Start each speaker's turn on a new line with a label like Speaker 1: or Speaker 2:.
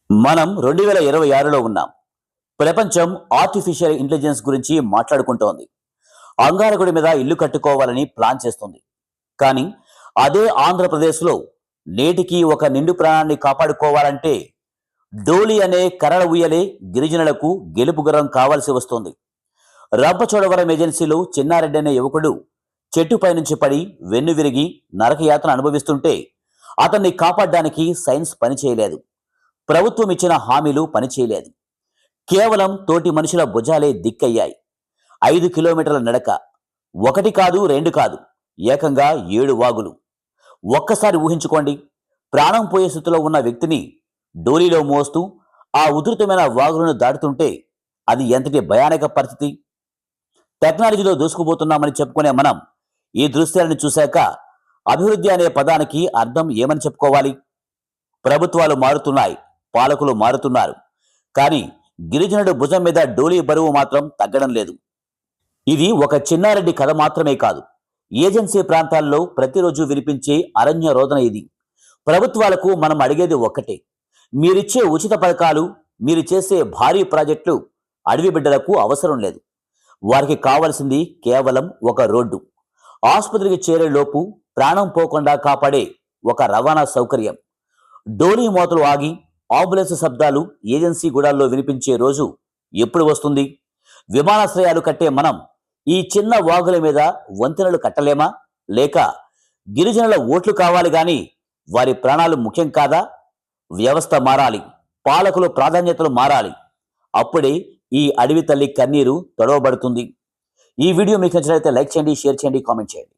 Speaker 1: మనం 2026లో ఉన్నాం. ప్రపంచం ఆర్టిఫిషియల్ ఇంటెలిజెన్స్ గురించి మాట్లాడుకుంటోంది. అంగారకుడి మీద ఇల్లు కట్టుకోవాలని ప్లాన్ చేస్తుంది. కానీ అదే ఆంధ్రప్రదేశ్లో నేటికి ఒక నిండు ప్రాణాన్ని కాపాడుకోవాలంటే డోలి అనే కరడ ఉయ్యలే గిరిజనులకు గెలుపుగుర్రం కావాల్సి వస్తుంది. రంపచోడవరం ఏజెన్సీలో చిన్నారెడ్డి అనే యువకుడు చెట్టుపై నుంచి పడి వెన్ను విరిగి నరకయాతన అనుభవిస్తుంటే అతన్ని కాపాడడానికి సైన్స్ పనిచేయలేదు. ప్రభుత్వం ఇచ్చిన హామీలు పనిచేయలేదు. కేవలం తోటి మనుషుల భుజాలే దిక్కయ్యాయి. 5 కిలోమీటర్ల నడక, ఒకటి కాదు రెండు కాదు, ఏకంగా 7 వాగులు. ఒక్కసారి ఊహించుకోండి, ప్రాణం పోయే స్థితిలో ఉన్న వ్యక్తిని డోలీలో మోస్తూ ఆ ఉధృతమైన వాగులను దాటుతుంటే అది ఎంతటి భయానక పరిస్థితి. టెక్నాలజీలో దూసుకుపోతున్నామని చెప్పుకునే మనం ఈ దృశ్యాలను చూశాక అభివృద్ధి అనే పదానికి అర్థం ఏమని చెప్పుకోవాలి? ప్రభుత్వాలు మారుతున్నాయి, పాలకులు మారుతున్నారు, కానీ గిరిజనుడు భుజం మీద డోలీ బరువు మాత్రం తగ్గడం లేదు. ఇది ఒక చిన్నారెడ్డి కథ మాత్రమే కాదు, ఏజెన్సీ ప్రాంతాల్లో ప్రతిరోజు వినిపించే అరణ్య రోదన ఇది. ప్రభుత్వాలకు మనం అడిగేది ఒక్కటే: మీరిచ్చే ఉచిత పథకాలు, మీరు చేసే భారీ ప్రాజెక్టులు అడవి బిడ్డలకు అవసరం లేదు. వారికి కావలసింది కేవలం ఒక రోడ్డు, ఆసుపత్రికి చేరే లోపు ప్రాణం పోకుండా కాపాడే ఒక రవాణా సౌకర్యం. డోలీ మోతలు ఆగి అంబులెన్స్ శబ్దాలు ఏజెన్సీ గుడాల్లో వినిపించే రోజు ఎప్పుడు వస్తుంది? విమానాశ్రయాలు కట్టే మనం ఈ చిన్న వాగుల మీద వంతెనలు కట్టలేమా? లేక గిరిజనుల ఓట్లు కావాలి గాని వారి ప్రాణాలు ముఖ్యం కాదా? వ్యవస్థ మారాలి, పాలకుల ప్రాధాన్యతలు మారాలి. అప్పుడే ఈ అడవి తల్లి కన్నీరు తొడవబడుతుంది. ఈ వీడియో మీకు నచ్చినట్లయితే లైక్ చేయండి, షేర్ చేయండి, కామెంట్ చేయండి.